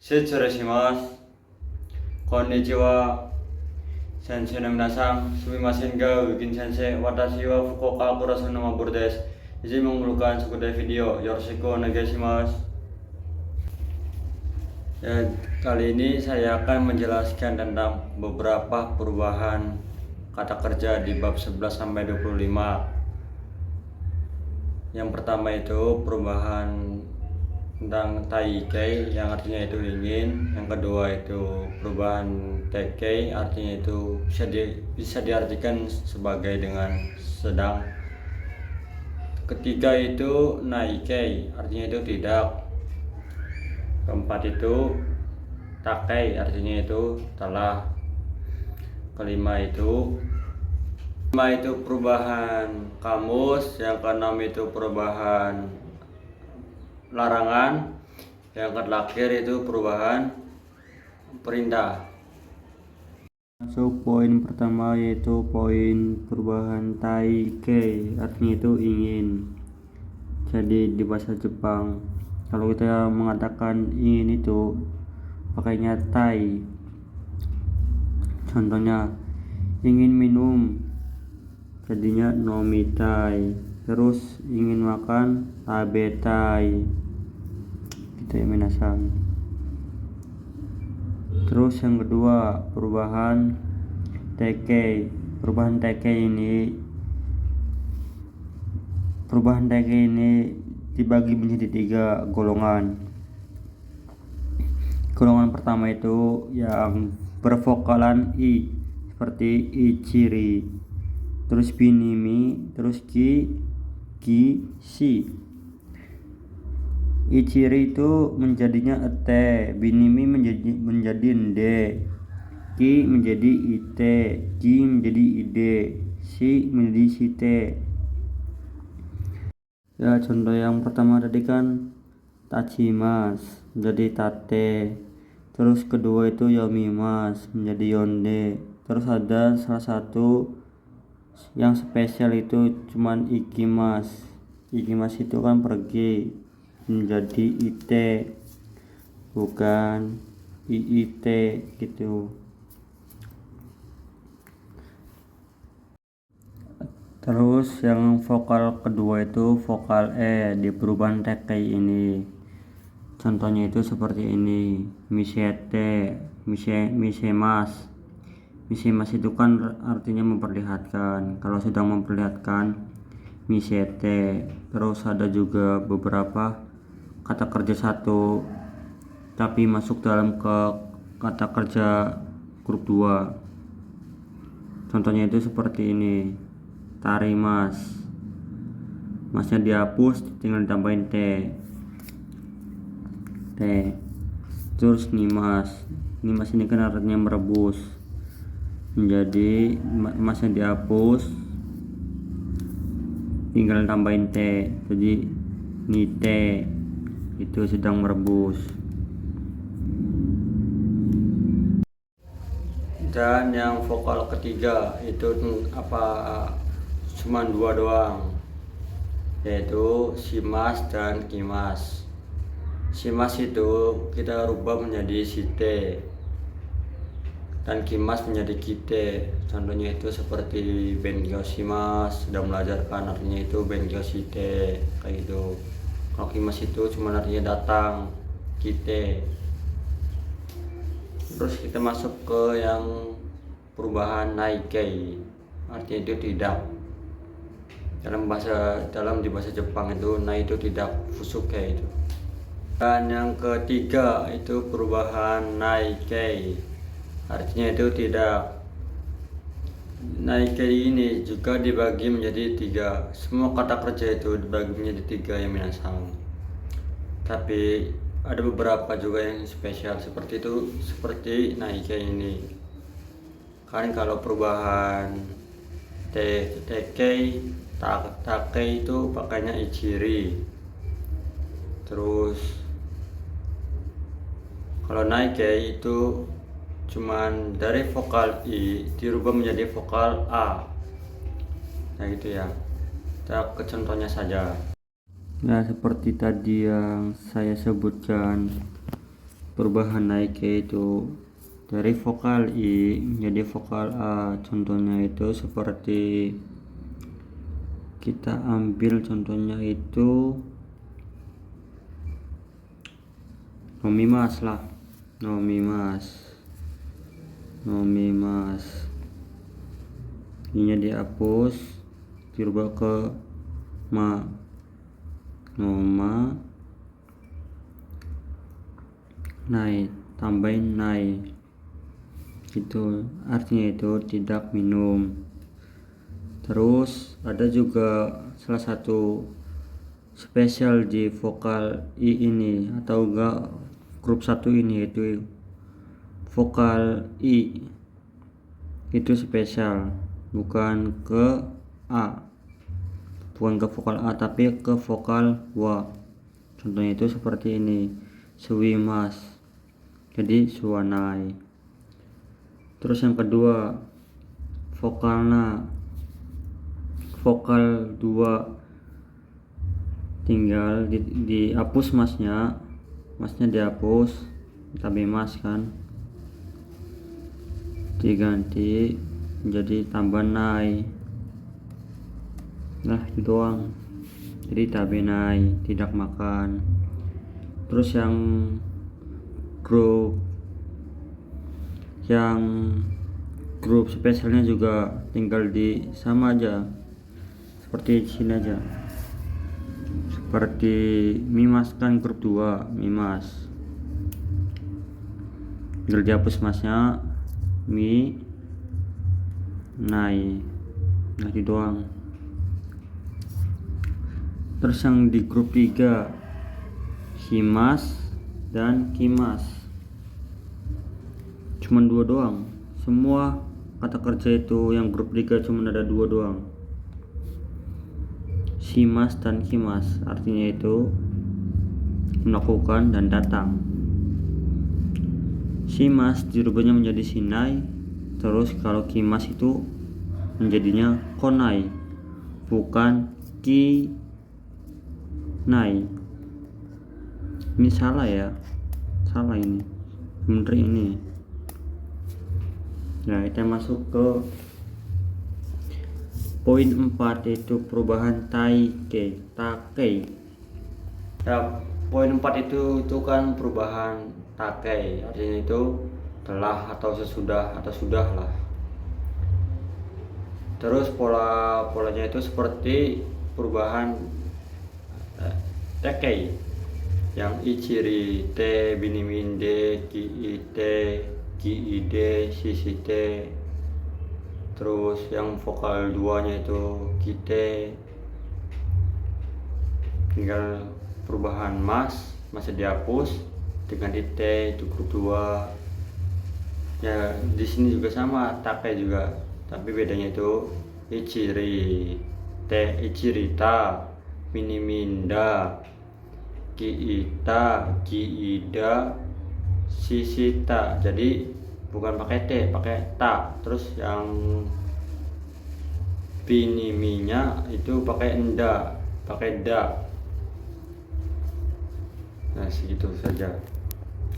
Shimasu, konnichiwa, sensei no minasan, sumimasen ga Wikin sensei, watashi wa Fukuoka Kurasu no Mabur desu. Izin mengeluarkan sekedar video, yoroshiku onegaishimasu. Ya, kali ini saya akan menjelaskan tentang beberapa perubahan kata kerja di bab 11 sampai 25. Yang pertama itu perubahan tentang taikei yang artinya itu ingin, yang kedua itu perubahan tekei artinya itu bisa diartikan sebagai dengan sedang, ketiga itu naikei artinya itu tidak, keempat itu takei artinya itu telah, kelima itu perubahan kamus, yang keenam itu perubahan larangan, yang terakhir itu perubahan perintah. Masuk poin pertama yaitu poin perubahan taikei artinya itu ingin. Jadi di bahasa Jepang kalau kita mengatakan ingin itu pakainya tai. Contohnya ingin minum jadinya nomitai, terus ingin makan tabetai gitu ya minasan. Terus yang kedua perubahan tekei. Perubahan tekei ini dibagi menjadi 3 golongan. Golongan pertama itu yang bervokalan i seperti ichiri, terus binimi, terus ki, si. Ichiri itu menjadinya ete, binimi menjadi ende, ki menjadi ite, ji menjadi ide, si menjadi site. Ya, contoh yang pertama tadi kan tachimas menjadi tate, terus kedua itu yomimas menjadi yonde, terus ada salah satu yang spesial itu cuman ikimas. Ikimas itu kan pergi menjadi ite, bukan iit gitu. Terus yang vokal kedua itu vokal e di perubahan tekei ini. Contohnya itu seperti ini, misete, misemas. Misemas itu kan artinya memperlihatkan. Kalau sedang memperlihatkan misete. Terus ada juga beberapa kata kerja satu tapi masuk dalam ke kata kerja grup 2. Contohnya itu seperti ini, tarimas, masnya dihapus tinggal ditambahin t. Terus nimas ini kan artinya merebus, menjadi masnya dihapus tinggal tambahin t, jadi nite, itu sedang merebus. Dan yang vokal ketiga itu cuman 2 doang, yaitu simas dan kimas. Simas itu kita rubah menjadi site dan kimas menjadi kite. Contohnya itu seperti benkyoshimasu, sedang belajarkan, artinya itu benkyosite kayak gitu. Kalau kimas itu cuma artinya datang, kite. Terus kita masuk ke yang perubahan naikei, artinya itu tidak. Dalam di bahasa Jepang itu nai itu tidak, fusuke itu. Dan yang ketiga itu perubahan naikei, artinya itu tidak. Naikei ini juga dibagi menjadi 3. Semua kata kerja itu dibagi menjadi 3 ya minasan. Tapi ada beberapa juga yang spesial seperti itu, seperti naikei ini. Kan kalau perubahan tekei, takei itu pakainya ichiri. Terus kalau naikei itu cuman dari vokal i dirubah menjadi vokal a. Nah gitu ya. Kita ke contohnya saja. Nah, seperti tadi yang saya sebutkan, perubahan naik yaitu dari vokal I menjadi vokal A. Contohnya itu seperti kita ambil contohnya itu nomimas lah, nomimas ininya dihapus dirubah ke noma, naik tambahin naik, itu artinya itu tidak minum. Terus ada juga salah satu spesial di vokal I ini atau enggak grup 1 ini, yaitu vokal I itu spesial, bukan ke A, bukan ke vokal A tapi ke vokal wa. Contohnya itu seperti ini, suwimas jadi suwanai. Terus yang kedua vokalna, vokal 2 tinggal dihapus masnya dihapus, tapi mas kan diganti menjadi tambah nai. Nah itu doang, jadi tabenai tidak makan. Terus yang grup spesialnya juga tinggal di sama aja seperti sini aja, seperti mimas kan grup 2 mimas, tinggal dihapus masnya mi nai. Nah itu doang. Terus yang di grup 3 himas dan kimas, cuman 2 doang. Semua kata kerja itu yang grup 3 cuman ada 2 doang, simas dan kimas, artinya itu melakukan dan datang. Simas dirubahnya menjadi sinai, terus kalau kimas itu menjadinya konai, bukan ki nai. Ini salah ya, salah ini, bener ini. Nah kita masuk ke poin 4 yaitu perubahan take. Nah, poin 4 itu kan perubahan take, artinya itu telah atau sesudah atau sudah lah. Terus polanya itu seperti perubahan take yang iciri te, biniminde, kiite, kiide, sisite. Terus yang vokal 2 nya itu kite, tinggal perubahan masih dihapus dengan ite itu grup 2 ya. Di sini juga sama take juga, tapi bedanya itu iciri te, icirita, miniminda, kiita, kiida, sisita. Jadi bukan pakai T, pakai ta. Terus yang biniminya itu pakai enda, pakai da. Nah segitu saja.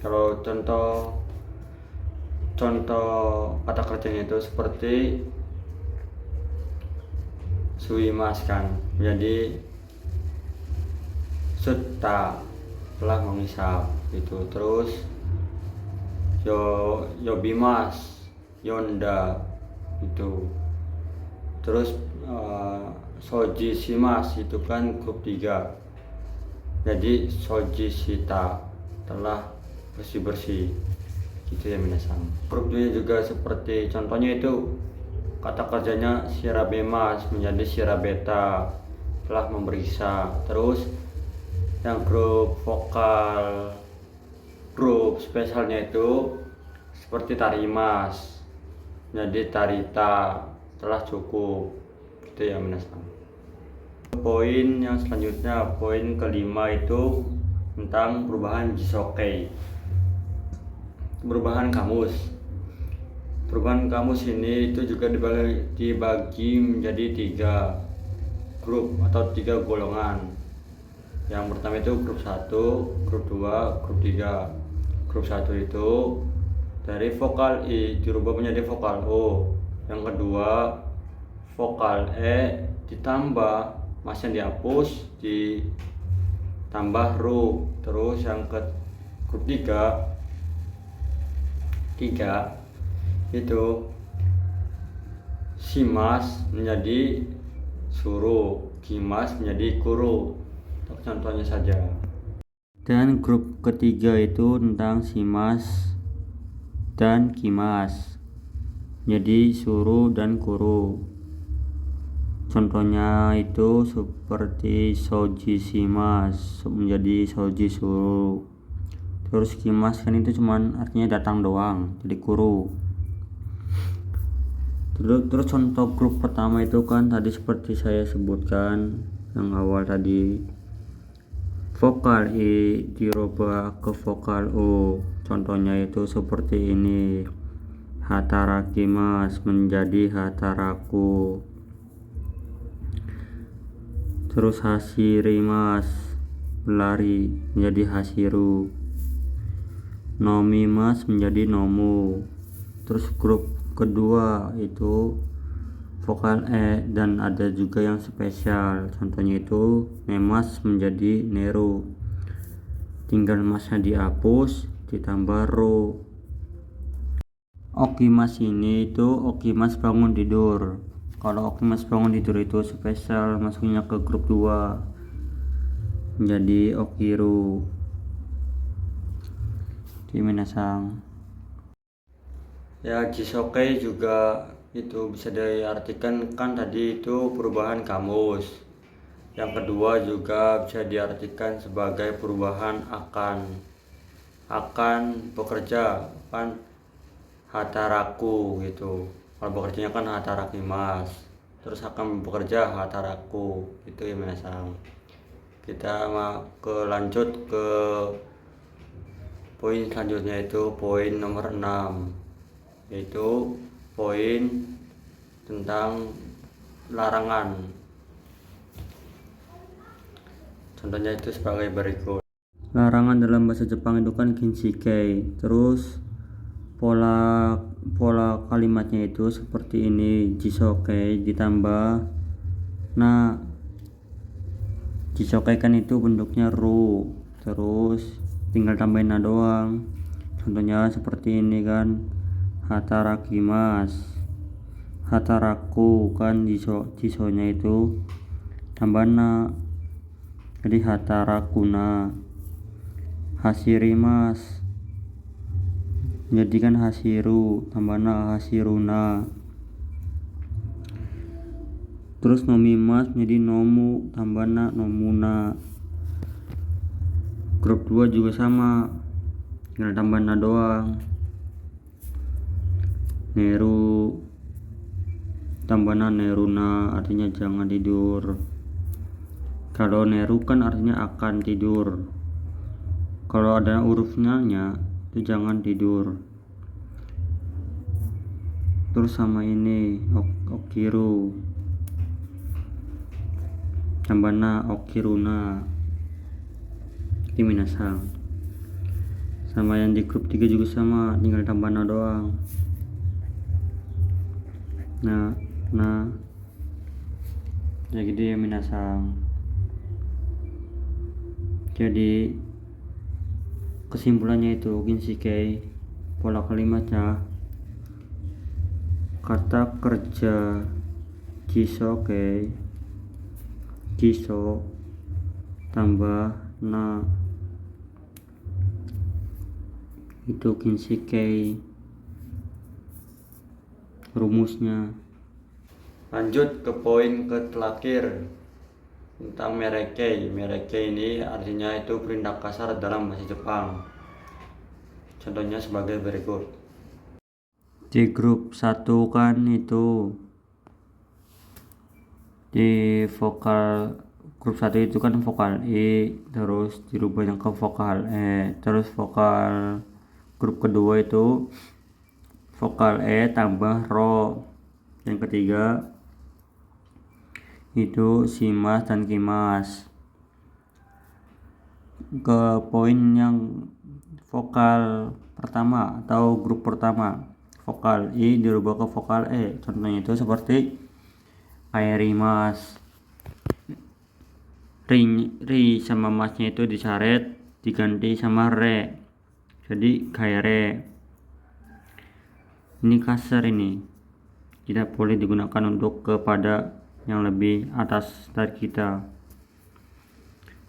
Kalau contoh kata kerjanya itu seperti suwimas kan, jadi sutta, telah menghisap itu. Terus yobimas, yonda itu. Terus sojisimas itu kan grup 3, jadi sojisita, telah bersih gitu ya minasan. Grup 2 juga seperti contohnya itu kata kerjanya sirabemas menjadi sirabeta, telah memeriksa. Terus yang grup spesialnya itu seperti tarimas jadi tarita, telah cukup gitu ya minasan. Poin yang selanjutnya, poin kelima itu tentang perubahan jisokei, perubahan kamus. Perubahan kamus ini itu juga dibagi menjadi 3 grup atau 3 golongan. Yang pertama itu grup 1, grup 2, grup 3. grup 1 itu dari vokal I dirubah menjadi vokal O. Yang kedua, vokal E ditambah mas yang dihapus ditambah ru. Terus yang ke grup 3 itu si mas menjadi suruh, kimas menjadi kuru. Contohnya saja. Dan grup ketiga itu tentang simas dan kimas jadi suruh dan kuru. Contohnya itu seperti soji simas menjadi soji suruh. Terus kimas kan itu cuman artinya datang doang, jadi kuru. Terus contoh grup pertama itu kan tadi seperti saya sebutkan yang awal tadi, vokal I dirubah ke vokal O. Contohnya itu seperti ini, hatarakimas menjadi hataraku. Terus hashirimas berlari menjadi hasiru. Nomimas menjadi nomu. Terus grup kedua itu vokal E dan ada juga yang spesial. Contohnya itu nemas menjadi neru. Tinggal masnya dihapus ditambah ro. Okimas ini itu okimas bangun tidur. Kalau okimas bangun tidur itu spesial masuknya ke grup 2 menjadi okiru. Diminasang. Ya, jisoke juga itu bisa diartikan kan tadi itu perubahan kamus. Yang kedua juga bisa diartikan sebagai perubahan akan bekerja kan hataraku gitu. Kalau bekerjanya kan hatarakimas, terus akan bekerja hataraku itu ya minasang. Kita lanjut ke poin selanjutnya, itu poin nomor 6, yaitu poin tentang larangan. Contohnya itu sebagai berikut. Larangan dalam bahasa Jepang itu kan kinshikei. Terus pola kalimatnya itu seperti ini, jisoke ditambah na. Jisoke kan itu bentuknya ru, terus tinggal tambahin na doang. Contohnya seperti ini kan, hatarakimas, hataraku kan jisonya itu tambah na jadi hatarakuna. Hashirimas menjadikan hasiru tambah na hasiruna. Terus nomimas menjadi nomu tambah na nomuna. Grup 2 juga sama, tinggal tambah na doang. Neru tambah na neruna artinya jangan tidur. Kalau neru kan artinya akan tidur. Kalau ada huruf nya itu jangan tidur. Terus sama ini okiru tambah na okiruna. Diminasang. Sama yang di grup 3 juga sama, tinggal tambah na doang. Nah ya gitu ya minasang. Jadi kesimpulannya itu kinshikei, pola kalimatnya kata kerja jisoke, jiso tambah na, itu kinshikei rumusnya. Lanjut ke poin terakhir tentang merekei. Merekei ini artinya itu perintah kasar dalam bahasa Jepang. Contohnya sebagai berikut. Di grup 1 kan itu di vokal grup 1 itu kan vokal I, terus dirubahnya ke vokal E. Terus vokal grup kedua itu vokal E tambah ro. Yang ketiga itu simas dan kimas. Ke poin yang vokal pertama atau grup pertama. Vokal I dirubah ke vokal E. Contohnya itu seperti kayak rimas. Ri sama masnya itu disaret diganti sama re. Jadi kayak re. Ini kasar ini. Tidak boleh digunakan untuk kepada yang lebih atas dari kita.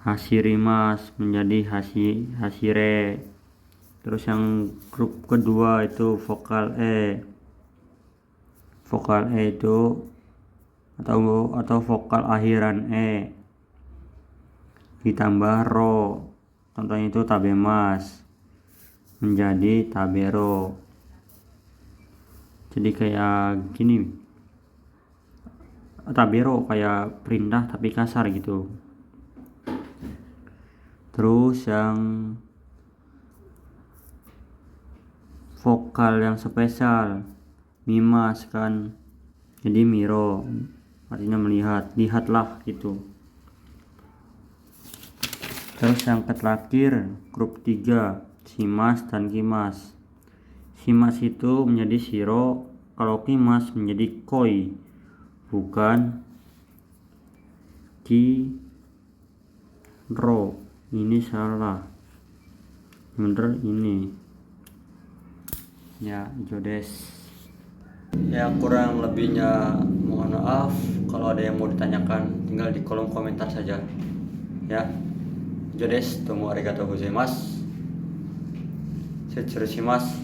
Hasirimas menjadi hasire. Terus yang grup kedua itu vokal E. Vokal E itu atau vokal akhiran E ditambah ro. Contohnya itu tabemas menjadi tabero. Jadi kayak gini, tabero kayak perintah tapi kasar gitu. Terus yang vokal yang spesial mimas kan, jadi miro artinya melihat, lihatlah gitu. Terus yang terakhir grup 3 simas dan kimas. Simas itu menjadi siro, kalau kimas menjadi koi, bukan ro. Ini salah, bener ini ya, jodes. Ya kurang lebihnya mohon maaf. Kalau ada yang mau ditanyakan tinggal di kolom komentar saja ya. Jodes, tomo arigatou gozaimasu. Setsurushi shimasu.